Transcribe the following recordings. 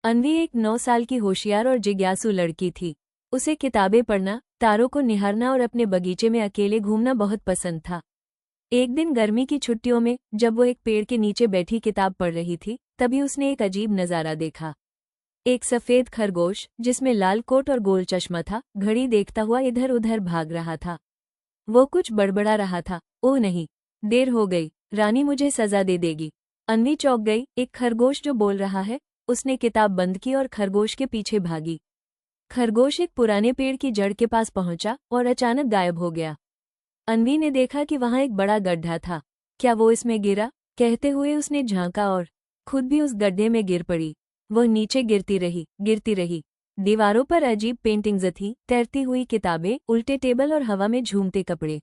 अन्वी एक 9 साल की होशियार और जिज्ञासु लड़की थी। उसे किताबें पढ़ना, तारों को निहारना और अपने बगीचे में अकेले घूमना बहुत पसंद था। एक दिन गर्मी की छुट्टियों में जब वो एक पेड़ के नीचे बैठी किताब पढ़ रही थी, तभी उसने एक अजीब नज़ारा देखा। एक सफ़ेद खरगोश जिसमें लाल कोट और गोल चश्मा था, घड़ी देखता हुआ इधर उधर भाग रहा था। वो कुछ बड़बड़ा रहा था, ओह नहीं, देर हो गई, रानी मुझे सजा दे देगी। अन्वी चौंक गई, एक खरगोश जो बोल रहा है। उसने किताब बंद की और खरगोश के पीछे भागी। खरगोश एक पुराने पेड़ की जड़ के पास पहुंचा और अचानक गायब हो गया। अन्वी ने देखा कि वहां एक बड़ा गड्ढा था। क्या वो इसमें गिरा? कहते हुए उसने झांका और खुद भी उस गड्ढे में गिर पड़ी। वह नीचे गिरती रही, गिरती रही। दीवारों पर अजीब पेंटिंग्स थीं, तैरती हुई किताबें, उल्टे टेबल और हवा में झूमते कपड़े।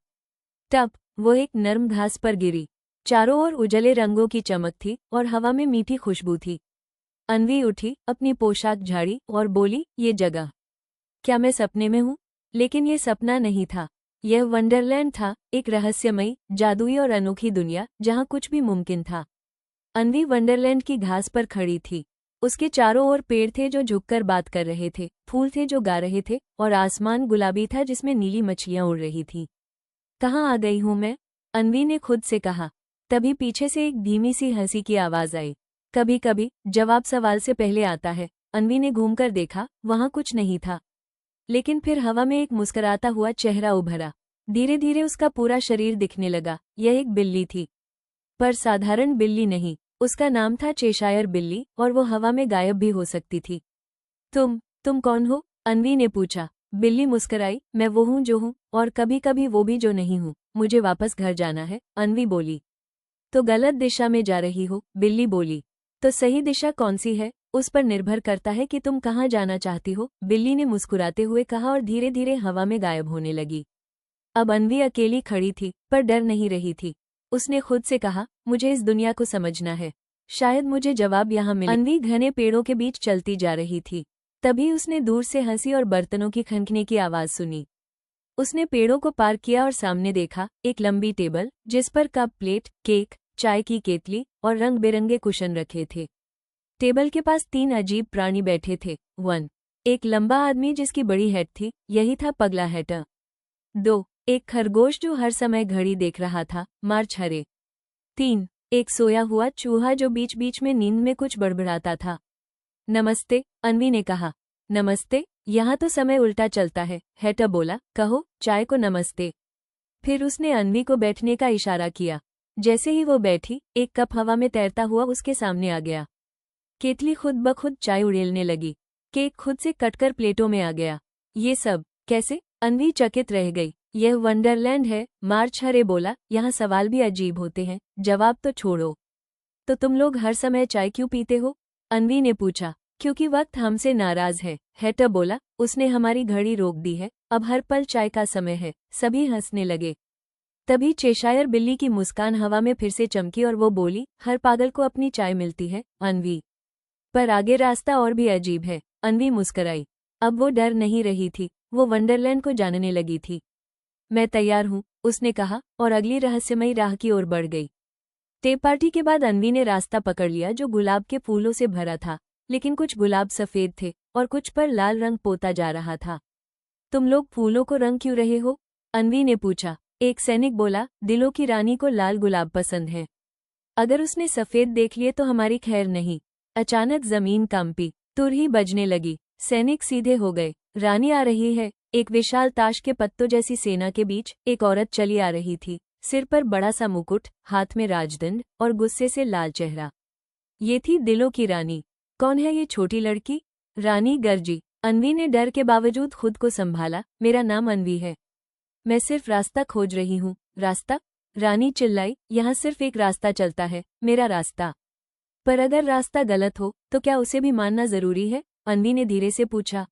तब वो एक नर्म घास पर गिरी। चारों ओर उजले रंगों की चमक थी और हवा में मीठी खुशबू थी। अन्वी उठी, अपनी पोशाक झाड़ी और बोली, ये जगह, क्या मैं सपने में हूँ? लेकिन ये सपना नहीं था। यह वंडरलैंड था, एक रहस्यमयी, जादुई और अनोखी दुनिया जहाँ कुछ भी मुमकिन था। अन्वी वंडरलैंड की घास पर खड़ी थी। उसके चारों ओर पेड़ थे जो झुककर बात कर रहे थे, फूल थे जो गा रहे थे और आसमान गुलाबी था जिसमें नीली मछलियां उड़ रही थीं। कहाँ आ गई हूँ मैं? अन्वी ने खुद से कहा। तभी पीछे से एक धीमी सी हंसी की आवाज आई। कभी कभी जवाब सवाल से पहले आता है। अन्वी ने घूमकर देखा, वहां कुछ नहीं था। लेकिन फिर हवा में एक मुस्कुराता हुआ चेहरा उभरा। धीरे धीरे उसका पूरा शरीर दिखने लगा। यह एक बिल्ली थी, पर साधारण बिल्ली नहीं। उसका नाम था चेशायर बिल्ली और वो हवा में गायब भी हो सकती थी। तुम कौन हो? अन्वी ने पूछा। बिल्ली मुस्कुराई, मैं वो हूँ जो हूँ, और कभी कभी वो भी जो नहीं हूँ। मुझे वापस घर जाना है, अन्वी बोली। तो गलत दिशा में जा रही हो, बिल्ली बोली। तो सही दिशा कौन सी है? उस पर निर्भर करता है कि तुम कहाँ जाना चाहती हो, बिल्ली ने मुस्कुराते हुए कहा और धीरे धीरे हवा में गायब होने लगी। अब अन्वी अकेली खड़ी थी, पर डर नहीं रही थी। उसने खुद से कहा, मुझे इस दुनिया को समझना है, शायद मुझे जवाब यहाँ मिले। अन्वी घने पेड़ों के बीच चलती जा रही थी। तभी उसने दूर से हंसी और बर्तनों की खनखने की आवाज सुनी। उसने पेड़ों को पार किया और सामने देखा, एक लंबी टेबल जिस पर कप, प्लेट, केक, चाय की केतली और रंग बिरंगे कुशन रखे थे। टेबल के पास 3 अजीब प्राणी बैठे थे। 1, एक लंबा आदमी जिसकी बड़ी हेड थी, यही था पगला हैटर। 2, एक खरगोश जो हर समय घड़ी देख रहा था, मार्च हरे। 3, एक सोया हुआ चूहा जो बीच बीच में नींद में कुछ बड़बड़ाता था। नमस्ते, अन्वी ने कहा। नमस्ते, यहाँ तो समय उल्टा चलता है, हैटर बोला। कहो, चाय को नमस्ते। फिर उसने अन्वी को बैठने का इशारा किया। जैसे ही वो बैठी, एक कप हवा में तैरता हुआ उसके सामने आ गया। केतली खुद ब खुद चाय उड़ेलने लगी। केक खुद से कटकर प्लेटों में आ गया। ये सब कैसे? अन्वी चकित रह गई। यह वंडरलैंड है, मार्च हरे बोला। यहाँ सवाल भी अजीब होते हैं, जवाब तो छोड़ो। तो तुम लोग हर समय चाय क्यों पीते हो? अन्वी ने पूछा। क्योंकि वक्त हमसे नाराज है, हैटर बोला। उसने हमारी घड़ी रोक दी है, अब हर पल चाय का समय है। सभी हंसने लगे। तभी चेशायर बिल्ली की मुस्कान हवा में फिर से चमकी और वो बोली, हर पागल को अपनी चाय मिलती है, अन्वी। पर आगे रास्ता और भी अजीब है। अन्वी मुस्कराई। अब वो डर नहीं रही थी, वो वंडरलैंड को जानने लगी थी। मैं तैयार हूँ, उसने कहा और अगली रहस्यमयी राह की ओर बढ़ गई। टे पार्टी के बाद अन्वी ने रास्ता पकड़ लिया जो गुलाब के फूलों से भरा था, लेकिन कुछ गुलाब सफेद थे और कुछ पर लाल रंग पोता जा रहा था। तुम लोग फूलों को रंग क्यों रहे हो? अन्वी ने पूछा। एक सैनिक बोला, दिलों की रानी को लाल गुलाब पसंद है। अगर उसने सफेद देख लिए तो हमारी खैर नहीं। अचानक जमीन कांपी, तुरही बजने लगी। सैनिक सीधे हो गए। रानी आ रही है। एक विशाल ताश के पत्तों जैसी सेना के बीच एक औरत चली आ रही थी, सिर पर बड़ा सा मुकुट, हाथ में राजदंड और गुस्से से लाल चेहरा। ये थी दिलों की रानी। कौन है ये छोटी लड़की? रानी गरजी। अन्वी ने डर के बावजूद खुद को संभाला। मेरा नाम अन्वी है, मैं सिर्फ रास्ता खोज रही हूँ। रास्ता? रानी चिल्लाई। यहाँ सिर्फ एक रास्ता चलता है, मेरा रास्ता। पर अगर रास्ता गलत हो तो क्या उसे भी मानना जरूरी है? अन्वी ने धीरे से पूछा।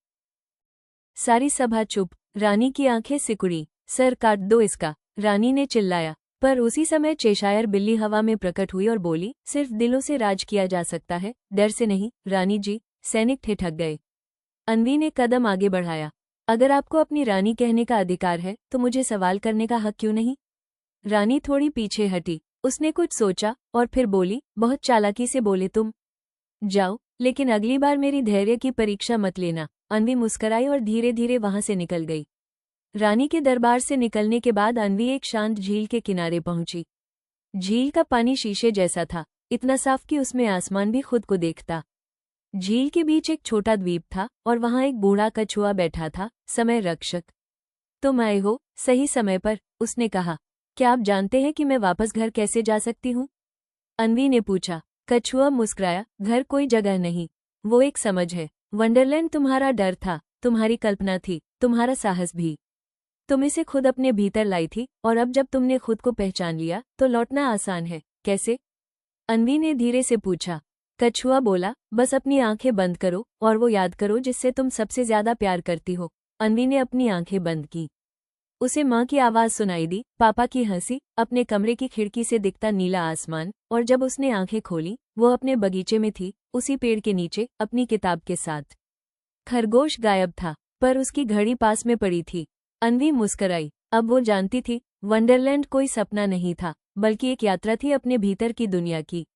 सारी सभा चुप। रानी की आंखें सिकुड़ी। सर काट दो इसका, रानी ने चिल्लाया। पर उसी समय चेशायर बिल्ली हवा में प्रकट हुई और बोली, सिर्फ दिलों से राज किया जा सकता है, डर से नहीं, रानी जी। सैनिक ठिठक गए। अन्वी ने कदम आगे बढ़ाया। अगर आपको अपनी रानी कहने का अधिकार है तो मुझे सवाल करने का हक क्यों नहीं? रानी थोड़ी पीछे हटी। उसने कुछ सोचा और फिर बोली, बहुत चालाकी से बोले तुम। जाओ, लेकिन अगली बार मेरी धैर्य की परीक्षा मत लेना। अन्वी मुस्कुराई और धीरे धीरे वहां से निकल गई। रानी के दरबार से निकलने के बाद अन्वी एक शांत झील के किनारे पहुंची। झील का पानी शीशे जैसा था, इतना साफ कि उसमें आसमान भी खुद को देखता। झील के बीच एक छोटा द्वीप था और वहां एक बूढ़ा कछुआ बैठा था, समय रक्षक। तुम आए हो सही समय पर, उसने कहा। क्या आप जानते हैं कि मैं वापस घर कैसे जा सकती हूँ? अन्वी ने पूछा। कछुआ मुस्कुराया, घर कोई जगह नहीं, वो एक समझ है। वंडरलैंड तुम्हारा डर था, तुम्हारी कल्पना थी, तुम्हारा साहस भी। तुम इसे खुद अपने भीतर लाई थी, और अब जब तुमने खुद को पहचान लिया तो लौटना आसान है। कैसे? अन्वी ने धीरे से पूछा। कछुआ बोला, बस अपनी आंखें बंद करो और वो याद करो जिससे तुम सबसे ज्यादा प्यार करती हो। अन्वी ने अपनी आंखें बंद की। उसे माँ की आवाज सुनाई दी, पापा की हंसी, अपने कमरे की खिड़की से दिखता नीला आसमान, और जब उसने आंखें खोली वो अपने बगीचे में थी, उसी पेड़ के नीचे, अपनी किताब के साथ। खरगोश गायब था, पर उसकी घड़ी पास में पड़ी थी। अन्वी मुस्कुराई। अब वो जानती थी, वंडरलैंड कोई सपना नहीं था, बल्कि एक यात्रा थी अपने भीतर की दुनिया की।